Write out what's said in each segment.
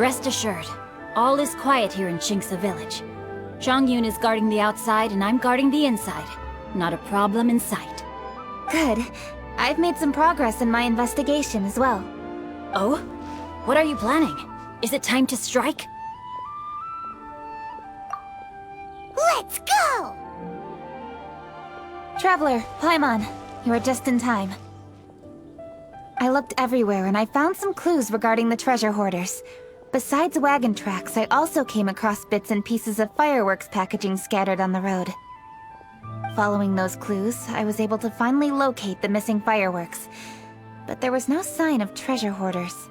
Rest assured, all is quiet here in Qingce village. Zhongyun is guarding the outside and I'm guarding the inside. Not a problem in sight. Good. I've made some progress in my investigation as well. Oh? What are you planning? Is it time to strike? Let's go! Traveler, Paimon, you are just in time. I looked everywhere and I found some clues regarding the Treasure Hoarders. Besides wagon tracks, I also came across bits and pieces of fireworks packaging scattered on the road. Following those clues, I was able to finally locate the missing fireworks. But there was no sign of Treasure Hoarders.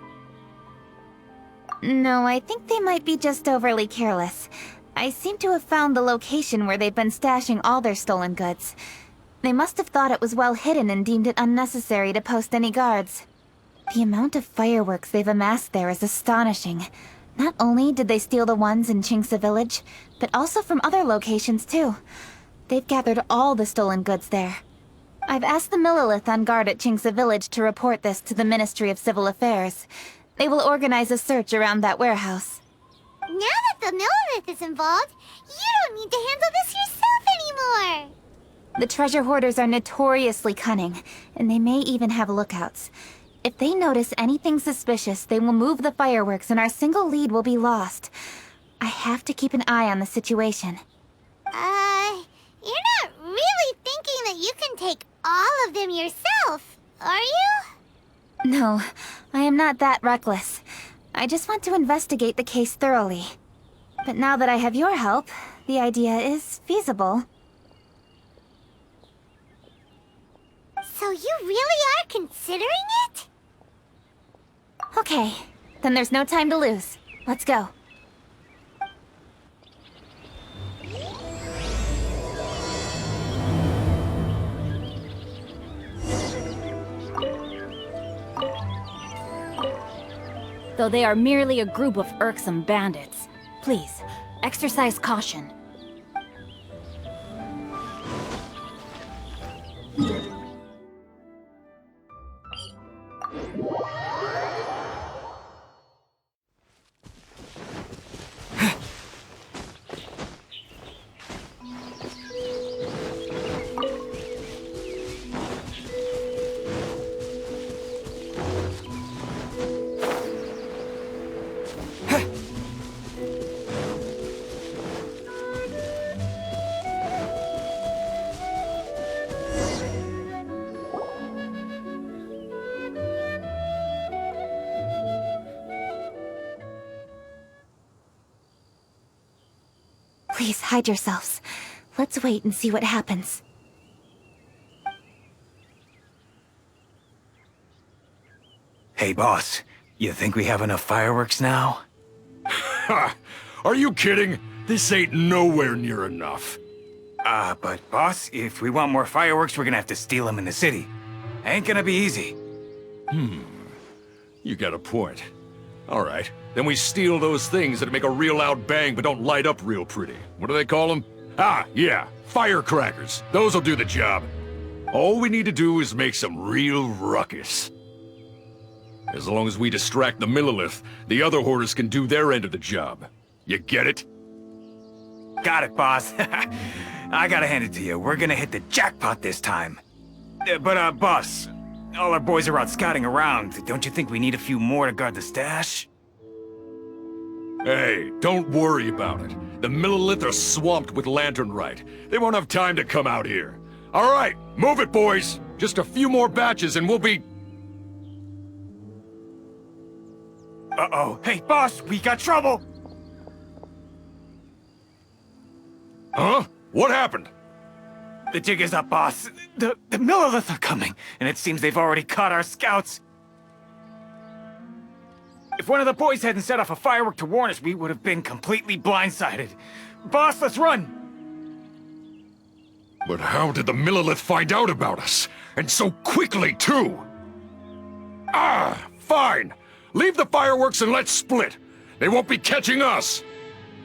No, I think they might be just overly careless. I seem to have found the location where they've been stashing all their stolen goods. They must have thought it was well hidden and deemed it unnecessary to post any guards. The amount of fireworks they've amassed there is astonishing. Not only did they steal the ones in Qingce village, but also from other locations too. They've gathered all the stolen goods there. I've asked the Millelith on guard at Qingce village to report this to the Ministry of Civil Affairs. They will organize a search around that warehouse. Now that the Millelith is involved, you don't need to handle this yourself anymore! The Treasure Hoarders are notoriously cunning, and they may even have lookouts. If they notice anything suspicious, they will move the fireworks and our single lead will be lost. I have to keep an eye on the situation. You're not really thinking that you can take all of them yourself, are you? No, I am not that reckless. I just want to investigate the case thoroughly. But now that I have your help, the idea is feasible. So you really are considering it? Okay, then there's no time to lose. Let's go. Though they are merely a group of irksome bandits, please, exercise caution. Please hide yourselves. Let's wait and see what happens. Hey, boss. You think we have enough fireworks now? Ha! Are you kidding? This ain't nowhere near enough. But boss, if we want more fireworks, we're gonna have to steal them in the city. Ain't gonna be easy. You got a point. All right, then we steal those things that make a real loud bang but don't light up real pretty. What do they call them? Ah, yeah, firecrackers. Those'll do the job. All we need to do is make some real ruckus. As long as we distract the Millelith, the other hoarders can do their end of the job. You get it? Got it, boss. I gotta hand it to you. We're gonna hit the jackpot this time. But boss, all our boys are out scouting around. Don't you think we need a few more to guard the stash? Hey, don't worry about it. The Millelith are swamped with lantern rite. They won't have time to come out here. All right, move it, boys. Just a few more batches and we'll be... Uh-oh. Hey, boss, we got trouble! Huh? What happened? The jig is up, boss. The Millelith are coming, and it seems they've already caught our scouts. If one of the boys hadn't set off a firework to warn us, we would have been completely blindsided. Boss, let's run! But how did the Millelith find out about us? And so quickly, too? Ah, fine. Leave the fireworks and let's split. They won't be catching us.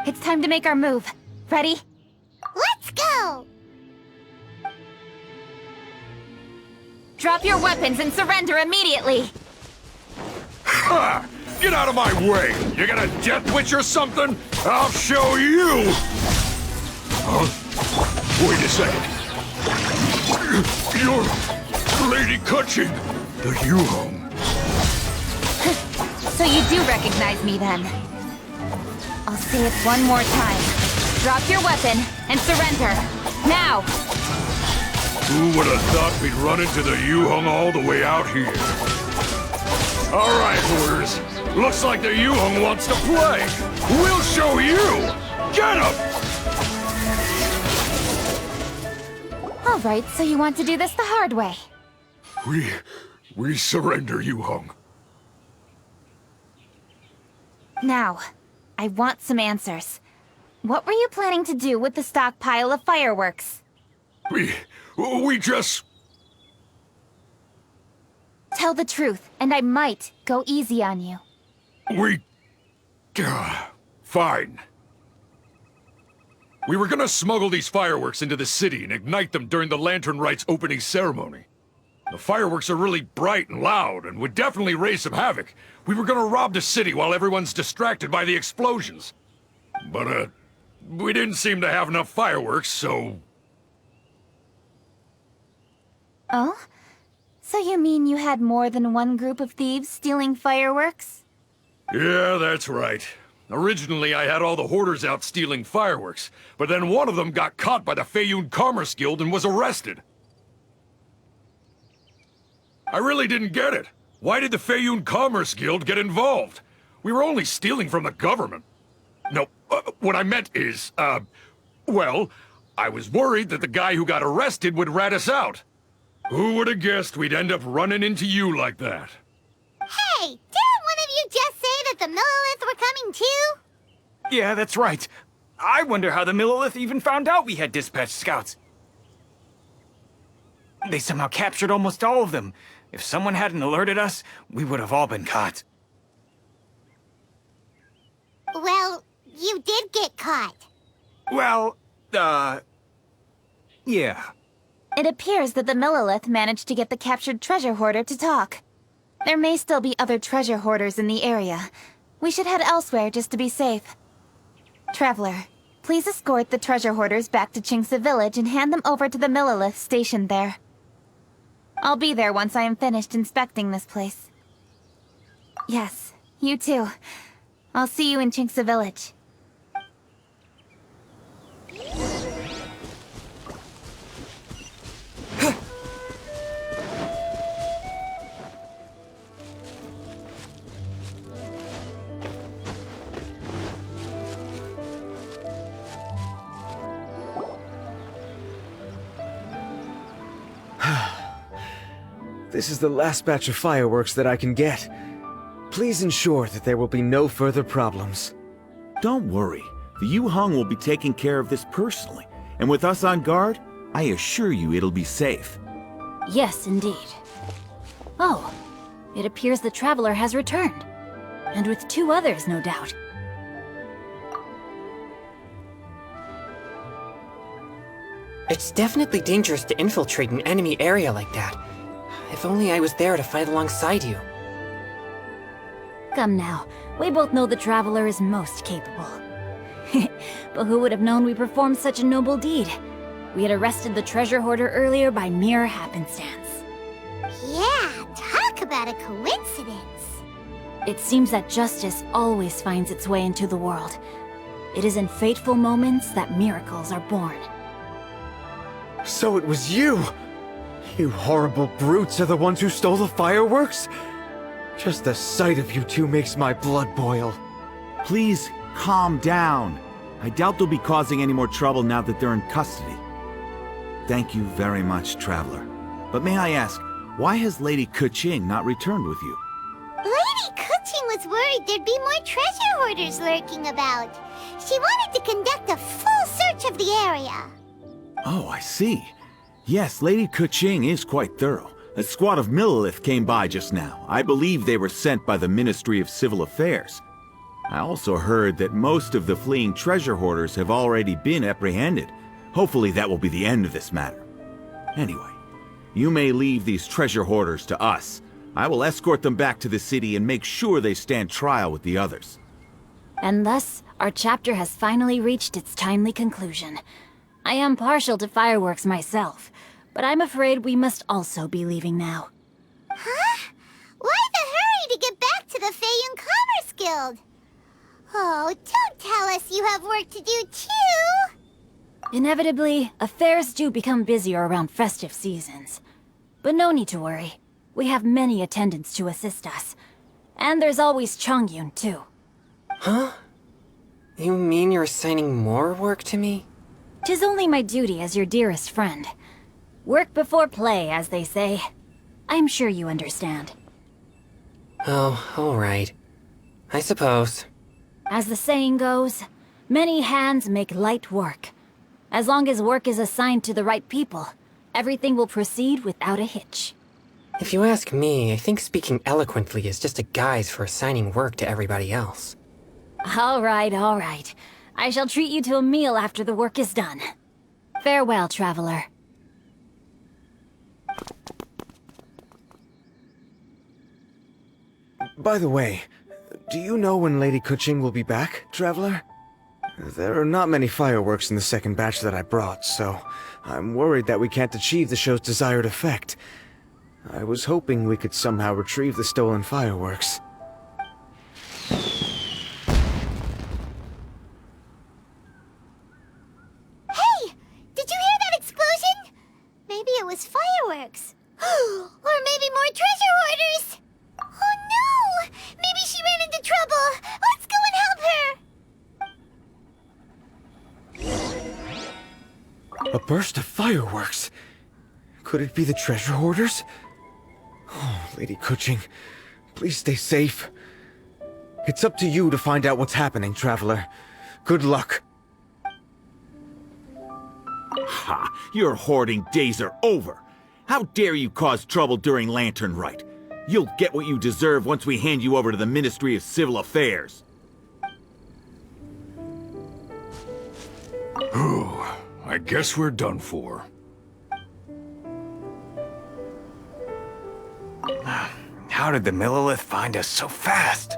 It's time to make our move. Ready? Let's go! Drop your weapons and surrender immediately! Ha! Get out of my way! You got a death witch or something? I'll show you! Huh? Wait a second. You're Lady Keqing, the Yuhong. So you do recognize me then? I'll say it one more time. Drop your weapon and surrender. Now! Who would have thought we'd run into the Yuhong all the way out here? All right, Hoarders. Looks like the Yuhong wants to play. We'll show you! Get him! All right, so you want to do this the hard way. We surrender, Yuhong. Now, I want some answers. What were you planning to do with the stockpile of fireworks? We just... Tell the truth, and I might go easy on you. Fine. We were gonna smuggle these fireworks into the city and ignite them during the Lantern Rite's opening ceremony. The fireworks are really bright and loud, and would definitely raise some havoc. We were gonna rob the city while everyone's distracted by the explosions. But, we didn't seem to have enough fireworks, so... Oh? So you mean you had more than one group of thieves stealing fireworks? Yeah, that's right. Originally, I had all the hoarders out stealing fireworks, but then one of them got caught by the Feiyun Commerce Guild and was arrested. I really didn't get it. Why did the Feiyun Commerce Guild get involved? We were only stealing from the government. No, what I meant is, well, I was worried that the guy who got arrested would rat us out. Who would have guessed we'd end up running into you like that? Hey, didn't one of you just say that the Millelith were coming too? Yeah, that's right. I wonder how the Millelith even found out we had dispatched scouts. They somehow captured almost all of them. If someone hadn't alerted us, we would have all been caught. Well, you did get caught. Well, yeah. It appears that the Millelith managed to get the captured treasure hoarder to talk. There may still be other treasure hoarders in the area. We should head elsewhere just to be safe. Traveler, please escort the treasure hoarders back to Qingce village and hand them over to the Millelith stationed there. I'll be there once I am finished inspecting this place. Yes, you too. I'll see you in Qingce village. This is the last batch of fireworks that I can get. Please ensure that there will be no further problems. Don't worry. The Yuhong will be taking care of this personally. And with us on guard, I assure you it'll be safe. Yes, indeed. Oh, it appears the Traveler has returned. And with 2 others, no doubt. It's definitely dangerous to infiltrate an enemy area like that. If only I was there to fight alongside you. Come now, we both know the Traveler is most capable. But who would have known we performed such a noble deed? We had arrested the treasure hoarder earlier by mere happenstance. Yeah, talk about a coincidence. It seems that justice always finds its way into the world. It is in fateful moments that miracles are born. So it was you! You horrible brutes are the ones who stole the fireworks? Just the sight of you two makes my blood boil. Please, calm down. I doubt they'll be causing any more trouble now that they're in custody. Thank you very much, Traveler. But may I ask, why has Lady Keqing not returned with you? Lady Keqing was worried there'd be more treasure hoarders lurking about. She wanted to conduct a full search of the area. Oh, I see. Yes, Lady Keqing is quite thorough. A squad of Millelith came by just now. I believe they were sent by the Ministry of Civil Affairs. I also heard that most of the fleeing treasure hoarders have already been apprehended. Hopefully that will be the end of this matter. Anyway, you may leave these treasure hoarders to us. I will escort them back to the city and make sure they stand trial with the others. And thus, our chapter has finally reached its timely conclusion. I am partial to fireworks myself, but I'm afraid we must also be leaving now. Huh? Why the hurry to get back to the Feiyun Commerce Guild? Oh, don't tell us you have work to do too! Inevitably, affairs do become busier around festive seasons. But no need to worry. We have many attendants to assist us. And there's always Chongyun, too. Huh? You mean you're assigning more work to me? 'Tis only my duty as your dearest friend. Work before play, as they say. I'm sure you understand. Oh, alright. I suppose. As the saying goes, many hands make light work. As long as work is assigned to the right people, everything will proceed without a hitch. If you ask me, I think speaking eloquently is just a guise for assigning work to everybody else. All right. I shall treat you to a meal after the work is done. Farewell, traveler. By the way, do you know when Lady Keqing will be back, traveler? There are not many fireworks in the second batch that I brought, so I'm worried that we can't achieve the show's desired effect. I was hoping we could somehow retrieve the stolen fireworks. Hey! Did you hear that explosion? Maybe it was fireworks. Or maybe more treasure hoarders! Oh no! Maybe she ran into trouble! Let's go and help her! A burst of fireworks! Could it be the treasure hoarders? Oh, Lady Keqing, please stay safe. It's up to you to find out what's happening, traveler. Good luck. Ha! Your hoarding days are over! How dare you cause trouble during Lantern Rite? You'll get what you deserve once we hand you over to the Ministry of Civil Affairs. I guess we're done for. How did the Millelith find us so fast?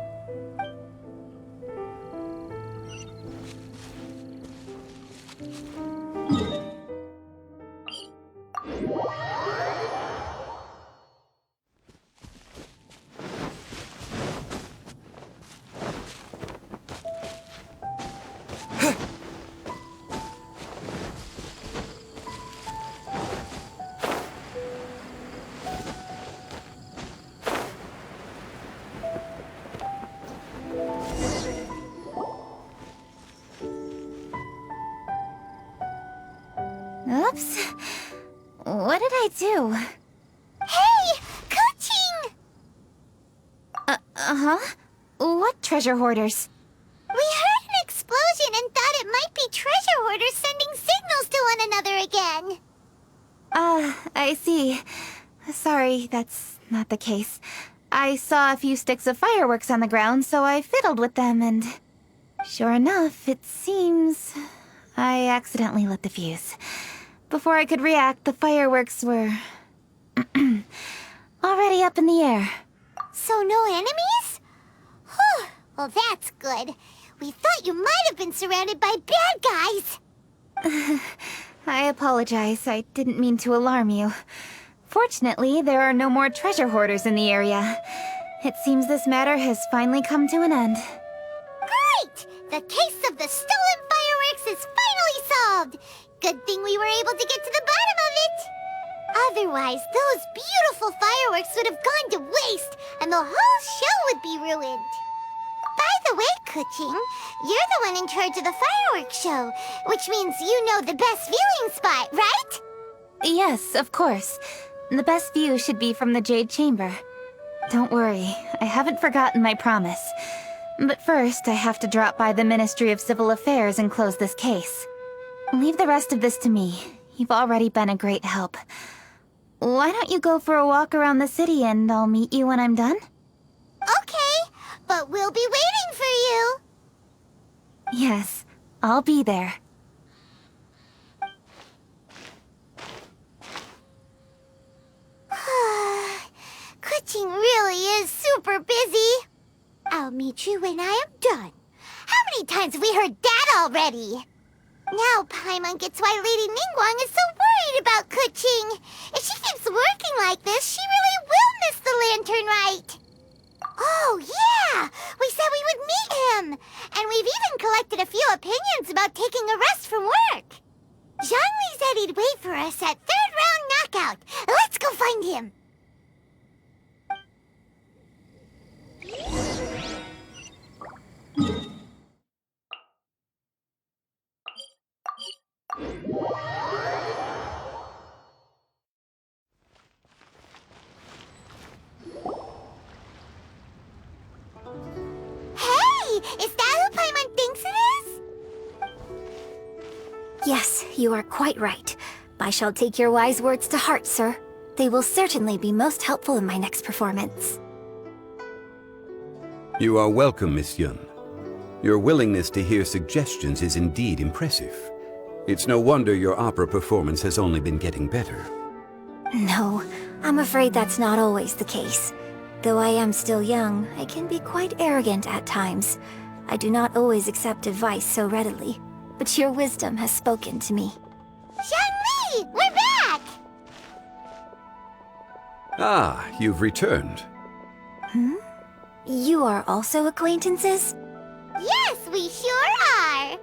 Oops. What did I do? Hey! Keqing! Uh-huh? What treasure hoarders? We heard an explosion and thought it might be treasure hoarders sending signals to one another again. I see. Sorry, that's not the case. I saw a few sticks of fireworks on the ground, so I fiddled with them and... Sure enough, it seems... I accidentally lit the fuse. Before I could react, the fireworks were... already up in the air. So no enemies? Whew. Well, that's good. We thought you might have been surrounded by bad guys. I apologize. I didn't mean to alarm you. Fortunately, there are no more treasure hoarders in the area. It seems this matter has finally come to an end. Great! The case of the stolen fireworks is finally solved. Good thing we were able to get to the bottom of it. Otherwise, those beautiful fireworks would have gone to waste, and the whole show would be ruined. By the way, Keqing, you're the one in charge of the fireworks show, which means you know the best viewing spot, right? Yes, of course. The best view should be from the Jade Chamber. Don't worry, I haven't forgotten my promise. But first, I have to drop by the Ministry of Civil Affairs and close this case. Leave the rest of this to me. You've already been a great help. Why don't you go for a walk around the city and I'll meet you when I'm done? Okay, but we'll be waiting for you. Yes, I'll be there. Keqing really already. Now Paimon gets why Lady Ningguang is so worried about Keqing. If she keeps working like this, she really will miss the lantern rite. Oh, yeah! We said we would meet him! And we've even collected a few opinions about taking a rest from work. Zhongli said he'd wait for us at third round knockout. Let's go find him! Is that who Paimon thinks it is? Yes, you are quite right. I shall take your wise words to heart, sir. They will certainly be most helpful in my next performance. You are welcome, Miss Yun. Your willingness to hear suggestions is indeed impressive. It's no wonder your opera performance has only been getting better. No, I'm afraid that's not always the case. Though I am still young, I can be quite arrogant at times. I do not always accept advice so readily, but your wisdom has spoken to me. Zhongli! We're back! Ah, you've returned. You are also acquaintances? Yes, we sure are!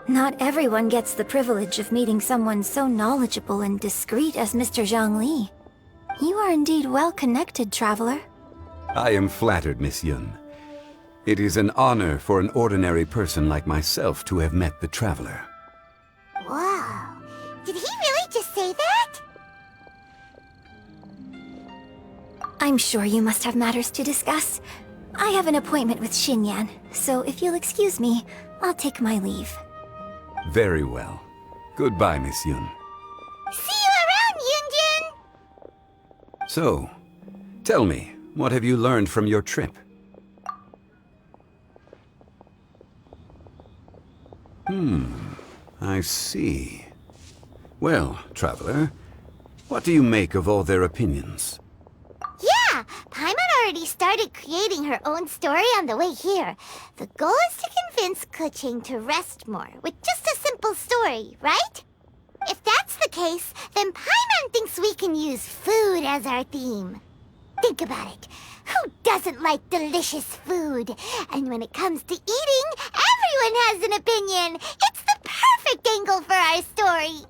Not everyone gets the privilege of meeting someone so knowledgeable and discreet as Mr. Zhongli. You are indeed well-connected, traveler. I am flattered, Miss Yun. It is an honor for an ordinary person like myself to have met the traveler. Wow. Did he really just say that? I'm sure you must have matters to discuss. I have an appointment with Xinyan, so if you'll excuse me, I'll take my leave. Very well. Goodbye, Miss Yun. See you around, Yunjin! So, tell me, what have you learned from your trip? I see. Well, traveler, what do you make of all their opinions? Yeah, Paimon already started creating her own story on the way here. The goal is to convince Keqing to rest more with just a simple story, right? If that's the case, then Paimon thinks we can use food as our theme. Think about it. Who doesn't like delicious food? And when it comes to eating, everyone has an opinion. It's the perfect angle for our story.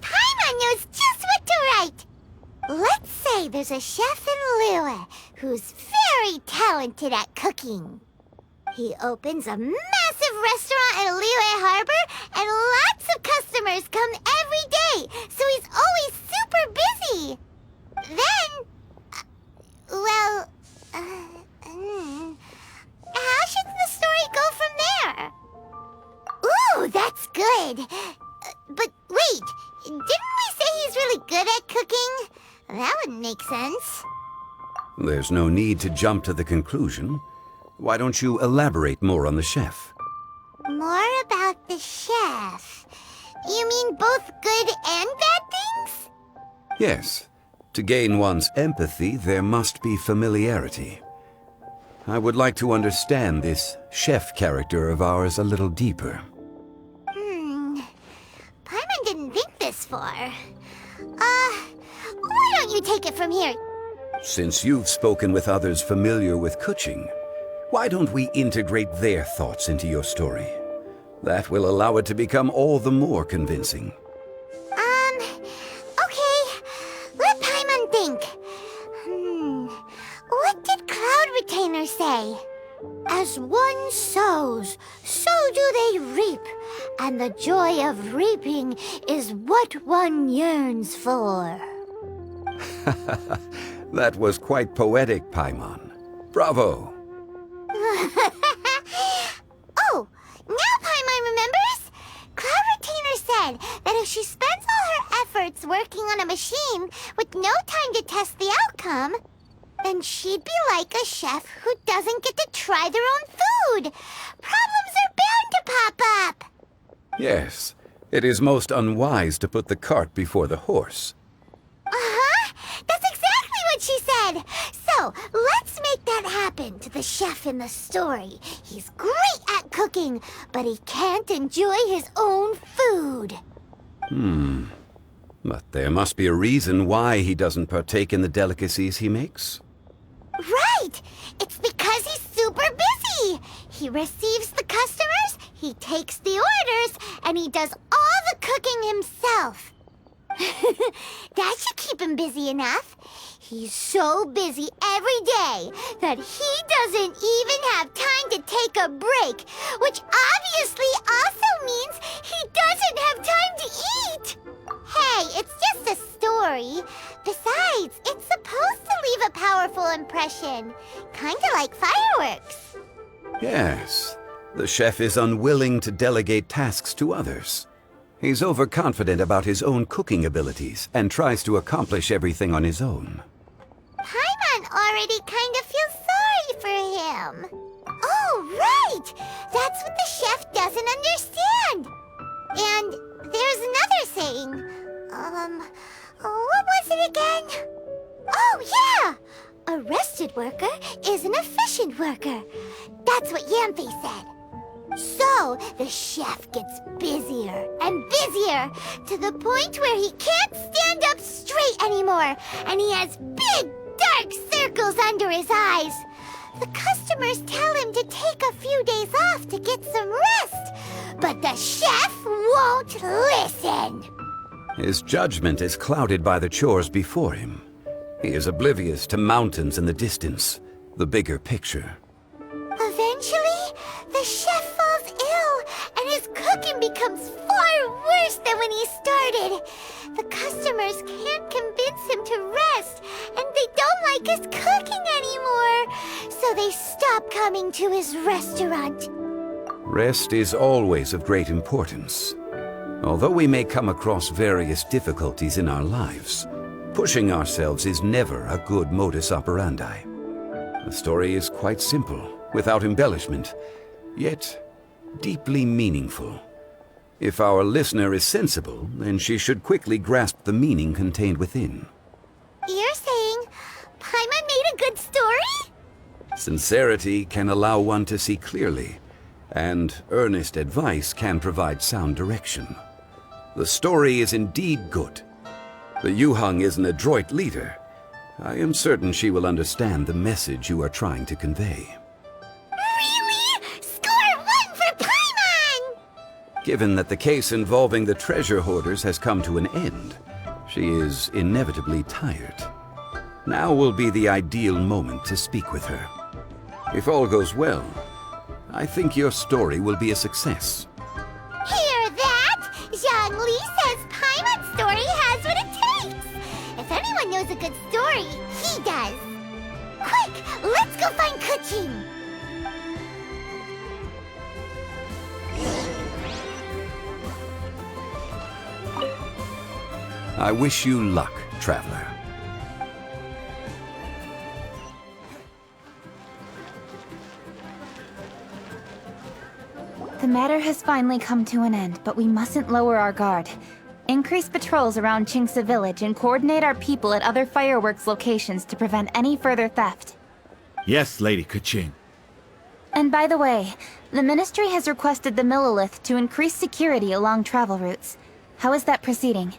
Paimon knows just what to write. Let's say there's a chef in Liyue who's very talented at cooking. He opens a massive restaurant in Liyue Harbor, and lots of customers come every day, so he's always super busy. Then, how should the story go from there? Ooh, that's good. But wait, didn't we say he's really good at cooking? That wouldn't make sense. There's no need to jump to the conclusion. Why don't you elaborate more on the chef? More about the chef. You mean both good and bad things? Yes. To gain one's empathy, there must be familiarity. I would like to understand this chef character of ours a little deeper. Paimon didn't think this far. Why don't you take it from here? Since you've spoken with others familiar with Keqing, why don't we integrate their thoughts into your story? That will allow it to become all the more convincing. Okay. Let Paimon think. What did Cloud Retainer say? As one sows, so do they reap. And the joy of reaping is what one yearns for. That was quite poetic, Paimon. Bravo! Oh, now Paimon remembers? Cloud Retainer said that if she spends all her efforts working on a machine with no time to test the outcome, then she'd be like a chef who doesn't get to try their own food. Problems are bound to pop up. Yes, it is most unwise to put the cart before the horse. That's exactly what she said. So, So, let's make that happen to the chef in the story. He's great at cooking, but he can't enjoy his own food. But there must be a reason why he doesn't partake in the delicacies he makes. Right! It's because he's super busy! He receives the customers, he takes the orders, and he does all the cooking himself. That should keep him busy enough. He's so busy every day that he doesn't even have time to take a break, which obviously also means he doesn't have time to eat. Hey, it's just a story. Besides, it's supposed to leave a powerful impression. Kinda like fireworks. Yes, the chef is unwilling to delegate tasks to others. He's overconfident about his own cooking abilities and tries to accomplish everything on his own. Paimon already kind of feels sorry for him. Oh, right! That's what the chef doesn't understand. And there's another saying. What was it again? Oh, yeah! A rested worker is an efficient worker. That's what Yamfe said. So, the chef gets busier and busier, to the point where he can't stand up straight anymore, and he has big, dark circles under his eyes. The customers tell him to take a few days off to get some rest, but the chef won't listen. His judgment is clouded by the chores before him. He is oblivious to mountains in the distance, the bigger picture. Eventually, the chef falls ill, and his cooking becomes far worse than when he started. The customers can't convince him to rest, and they don't like his cooking anymore, so they stop coming to his restaurant. Rest is always of great importance. Although we may come across various difficulties in our lives, pushing ourselves is never a good modus operandi. The story is quite simple, without embellishment, yet deeply meaningful. If our listener is sensible, then she should quickly grasp the meaning contained within. You're saying Paimon made a good story? Sincerity can allow one to see clearly, and earnest advice can provide sound direction. The story is indeed good. The Yuheng is an adroit leader. I am certain she will understand the message you are trying to convey. Really? Score 1 for Paimon! Given that the case involving the Treasure Hoarders has come to an end, she is inevitably tired. Now will be the ideal moment to speak with her. If all goes well, I think your story will be a success. Hear that? Zhongli says Paimon's story has what it takes. If anyone knows a good story, he does. Quick, let's go find Keqing. I wish you luck, traveler. The matter has finally come to an end, but we mustn't lower our guard. Increase patrols around Qingce village and coordinate our people at other fireworks locations to prevent any further theft. Yes, Lady Keqing. And by the way, the Ministry has requested the Millelith to increase security along travel routes. How is that proceeding?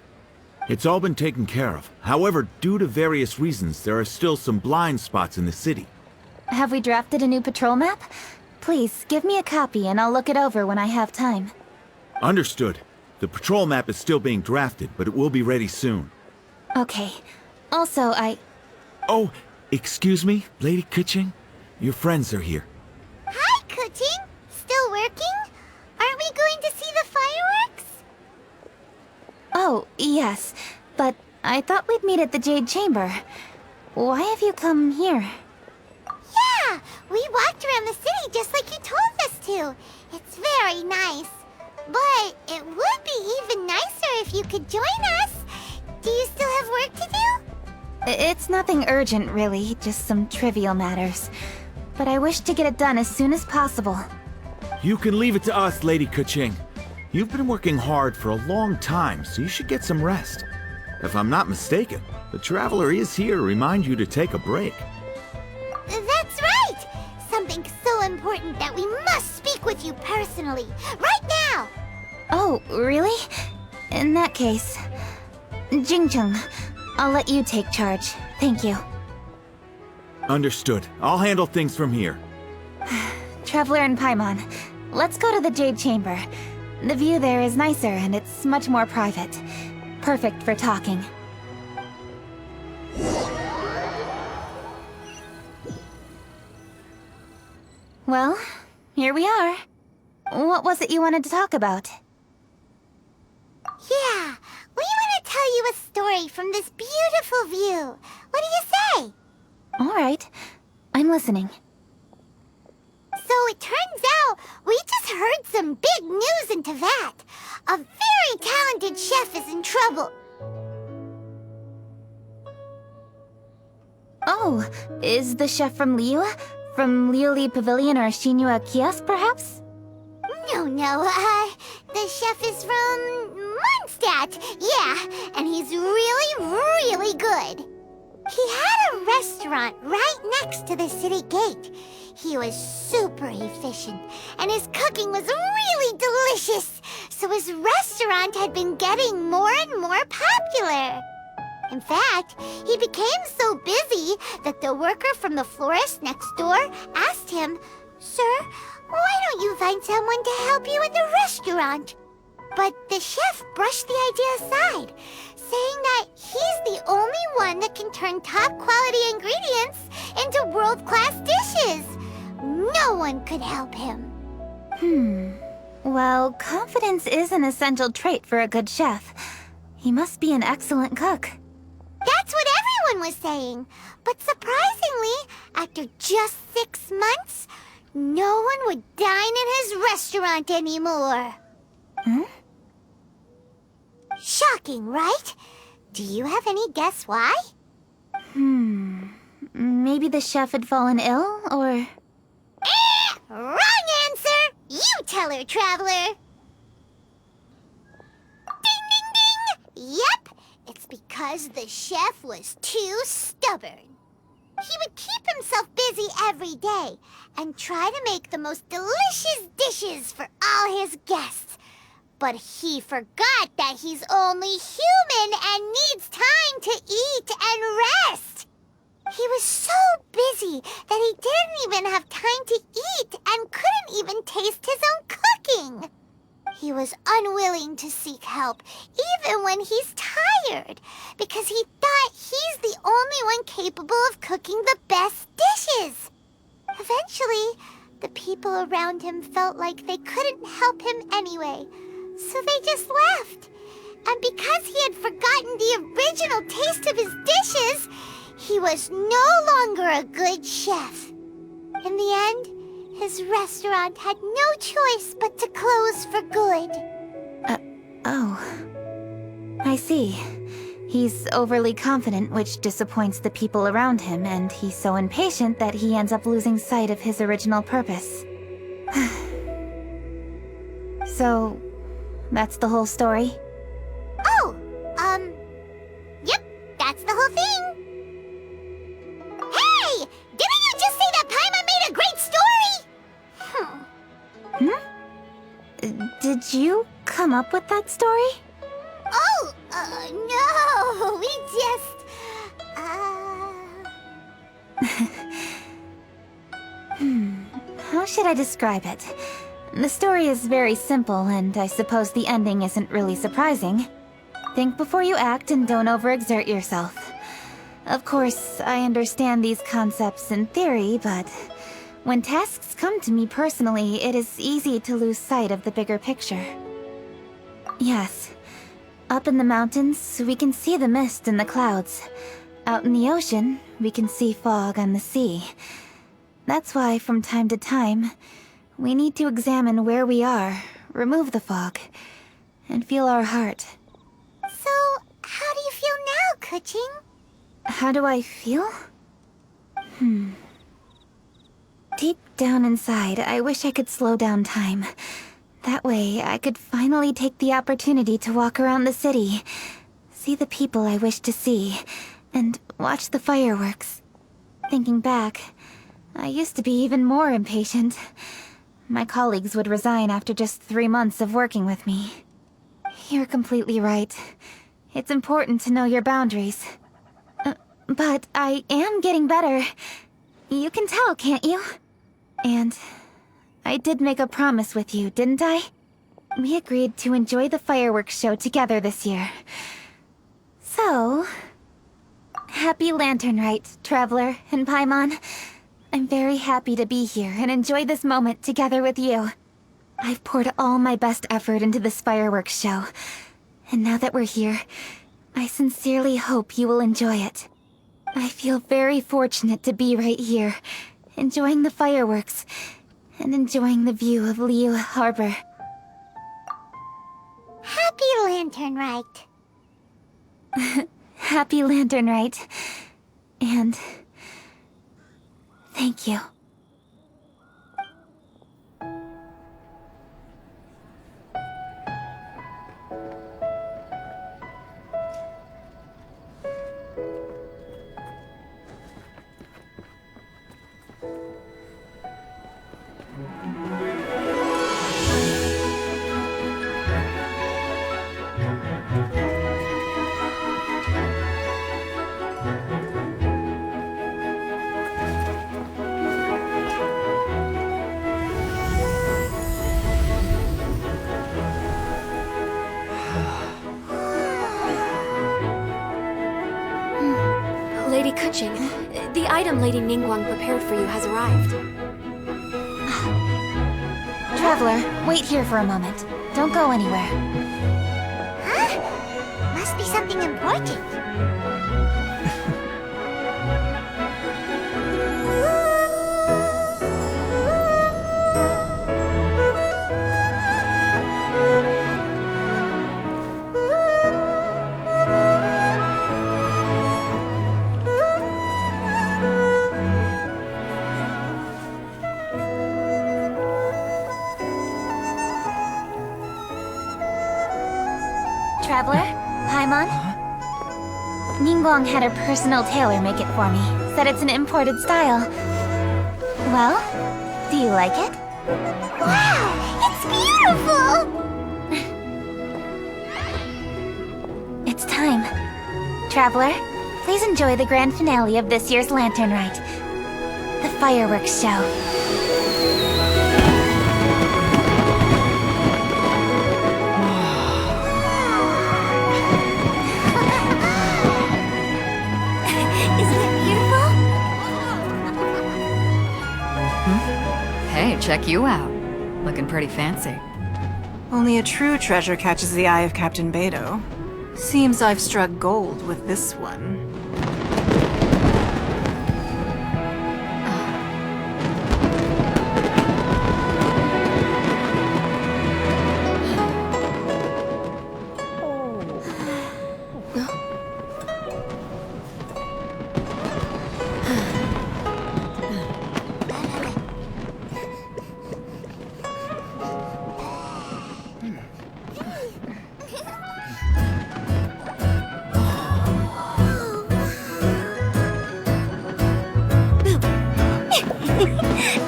It's all been taken care of. However, due to various reasons, there are still some blind spots in the city. Have we drafted a new patrol map? Please, give me a copy and I'll look it over when I have time. Understood. The patrol map is still being drafted, but it will be ready soon. Okay. Also, Oh, excuse me, Lady Keqing? Your friends are here. Hi, Keqing. Still working? Aren't we going to see the fireworks? Oh, yes. But I thought we'd meet at the Jade Chamber. Why have you come here? Yeah, we walked around the city just like you told us to. It's very nice. But it would be even nicer if you could join us. Do you still have work to do? It's nothing urgent, really. Just some trivial matters. But I wish to get it done as soon as possible. You can leave it to us, Lady Keqing. You've been working hard for a long time, so you should get some rest. If I'm not mistaken, the Traveler is here to remind you to take a break. important that we must speak with you personally, right now! Oh, really? In that case... Xingqiu, I'll let you take charge. Thank you. Understood. I'll handle things from here. Traveler and Paimon, let's go to the Jade Chamber. The view there is nicer and it's much more private. Perfect for talking. Well, here we are. What was it you wanted to talk about? Yeah, we want to tell you a story from this beautiful view. What do you say? Alright, I'm listening. So it turns out we just heard some big news in Teyvat. A very talented chef is in trouble. Oh, is the chef from Liyue? From Liuli Pavilion or Shinua Kiosk, perhaps? No, the chef is from Mondstadt. Yeah, and he's really, really good. He had a restaurant right next to the city gate. He was super efficient, and his cooking was really delicious, so his restaurant had been getting more and more popular. In fact, he became so busy that the worker from the florist next door asked him, "Sir, why don't you find someone to help you in the restaurant?" But the chef brushed the idea aside, saying that he's the only one that can turn top-quality ingredients into world-class dishes. No one could help him. Well, confidence is an essential trait for a good chef. He must be an excellent cook. That's what everyone was saying. But surprisingly, after just 6 months, no one would dine in his restaurant anymore. Shocking, right? Do you have any guess why? Maybe the chef had fallen ill, or... Wrong answer! You tell her, Traveler! Ding, ding, ding! Yep, it's because the chef was too stubborn. He would keep himself busy every day and try to make the most delicious dishes for all his guests. But he forgot that he's only human and needs time to eat and rest. He was so busy that he didn't even have time to eat and couldn't even taste his own cooking. He was unwilling to seek help, even when he's tired, because he thought he's the only one capable of cooking the best dishes. Eventually, the people around him felt like they couldn't help him anyway, so they just left. And because he had forgotten the original taste of his dishes, he was no longer a good chef. In the end, his restaurant had no choice but to close for good. Oh. I see. He's overly confident, which disappoints the people around him, and he's so impatient that he ends up losing sight of his original purpose. So, that's the whole story? Oh, yep, that's the whole thing. Hey! Didn't you just say that Paimon made a great story? Did you come up with that story? Oh, no, we just, How should I describe it? The story is very simple, and I suppose the ending isn't really surprising. Think before you act and don't overexert yourself. Of course, I understand these concepts in theory, but when tasks come to me personally, it is easy to lose sight of the bigger picture. Yes. Up in the mountains, we can see the mist and the clouds. Out in the ocean, we can see fog on the sea. That's why, from time to time, we need to examine where we are, remove the fog, and feel our heart. So, how do you feel now, Keqing? How do I feel? Deep down inside, I wish I could slow down time. That way, I could finally take the opportunity to walk around the city, see the people I wish to see, and watch the fireworks. Thinking back, I used to be even more impatient. My colleagues would resign after just 3 months of working with me. You're completely right. It's important to know your boundaries. But I am getting better. You can tell, can't you? And I did make a promise with you, didn't I? We agreed to enjoy the fireworks show together this year. So, happy Lantern Rite, Traveler and Paimon. I'm very happy to be here and enjoy this moment together with you. I've poured all my best effort into this fireworks show. And now that we're here, I sincerely hope you will enjoy it. I feel very fortunate to be right here, enjoying the fireworks, and enjoying the view of Liu Harbor. Happy Lantern Rite. Happy Lantern Rite. And thank you. Lady Keqing, the item Lady Ningguang prepared for you has arrived. Traveler, wait here for a moment. Don't go anywhere. Huh? Must be something important. Traveler? Paimon? Ningguang had her personal tailor make it for me. Said it's an imported style. Well, do you like it? Wow! It's beautiful! It's time. Traveler, please enjoy the grand finale of this year's Lantern Rite. The fireworks show. Hey, check you out. Looking pretty fancy. Only a true treasure catches the eye of Captain Beidou. Seems I've struck gold with this one.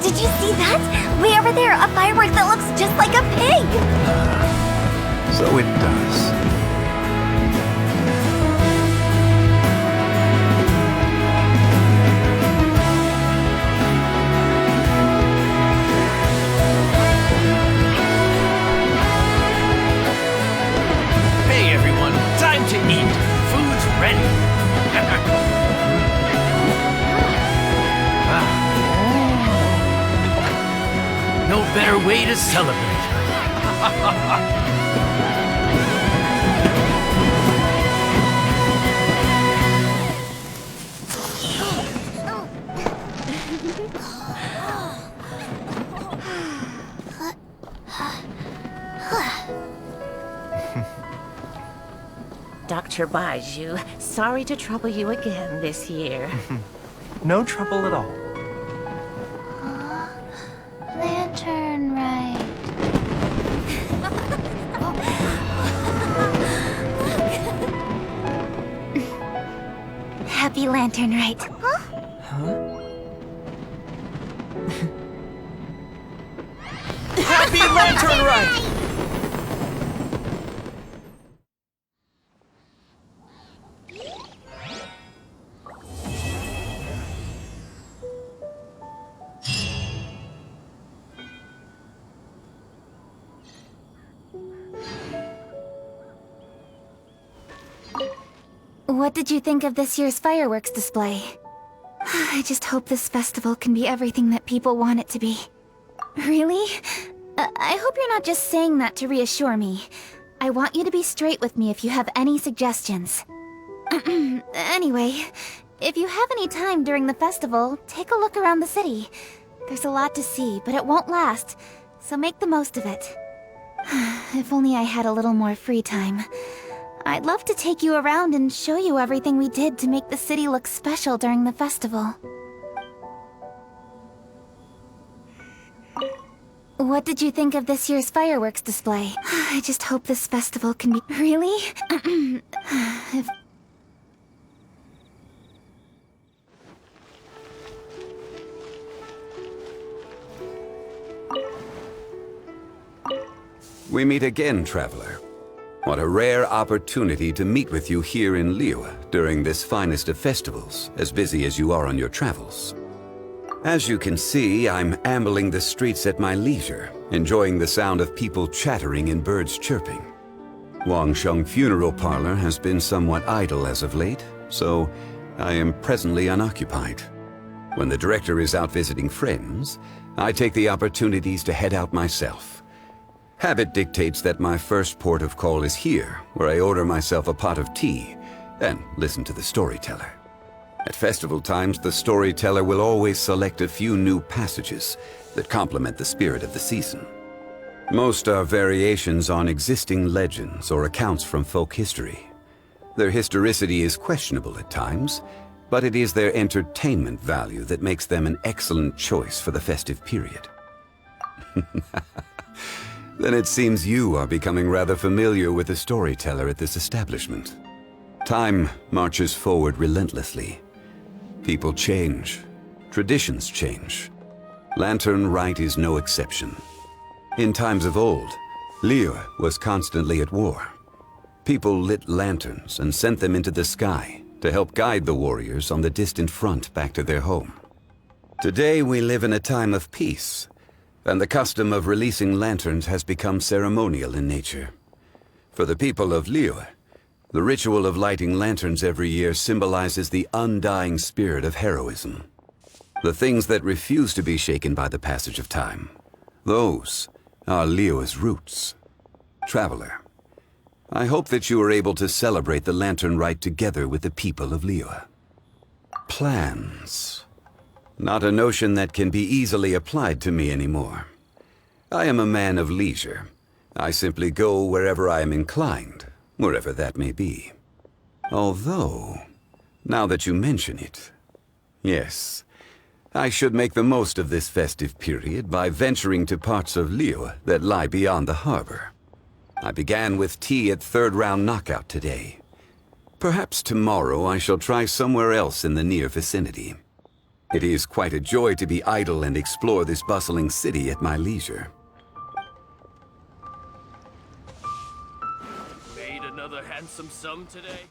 Did you see that? Way over there, a firework that looks just like a pig! So it does. Hey everyone, time to eat. Food's ready. No better way to celebrate. Dr. Baiju, sorry to trouble you again this year. No trouble at all. Lantern Rite. Happy Lantern Rite. Huh? Turn right! What did you think of this year's fireworks display? I just hope this festival can be everything that people want it to be. Really? I hope you're not just saying that to reassure me. I want you to be straight with me if you have any suggestions. Anyway, if you have any time during the festival, take a look around the city. There's a lot to see, but it won't last, so make the most of it. If only I had a little more free time. I'd love to take you around and show you everything we did to make the city look special during the festival. What did you think of this year's fireworks display? I just hope this festival can be... Really? We meet again, traveler. What a rare opportunity to meet with you here in Liyue during this finest of festivals, as busy as you are on your travels. As you can see, I'm ambling the streets at my leisure, enjoying the sound of people chattering and birds chirping. Wangsheng Funeral Parlor has been somewhat idle as of late, so I am presently unoccupied. When the director is out visiting friends, I take the opportunities to head out myself. Habit dictates that my first port of call is here, where I order myself a pot of tea and listen to the storyteller. At festival times, the storyteller will always select a few new passages that complement the spirit of the season. Most are variations on existing legends or accounts from folk history. Their historicity is questionable at times, but it is their entertainment value that makes them an excellent choice for the festive period. Then it seems you are becoming rather familiar with the storyteller at this establishment. Time marches forward relentlessly. People change. Traditions change. Lantern Rite is no exception. In times of old, Liyue was constantly at war. People lit lanterns and sent them into the sky to help guide the warriors on the distant front back to their home. Today we live in a time of peace, and the custom of releasing lanterns has become ceremonial in nature. For the people of Liyue, the ritual of lighting lanterns every year symbolizes the undying spirit of heroism. The things that refuse to be shaken by the passage of time, those are Liyue's roots. Traveler, I hope that you are able to celebrate the Lantern Rite together with the people of Liyue. Plans. Not a notion that can be easily applied to me anymore. I am a man of leisure. I simply go wherever I am inclined, wherever that may be. Although, now that you mention it, yes, I should make the most of this festive period by venturing to parts of Liyue that lie beyond the harbor. I began with tea at Third Round Knockout today. Perhaps tomorrow I shall try somewhere else in the near vicinity. It is quite a joy to be idle and explore this bustling city at my leisure. Made another handsome sum today?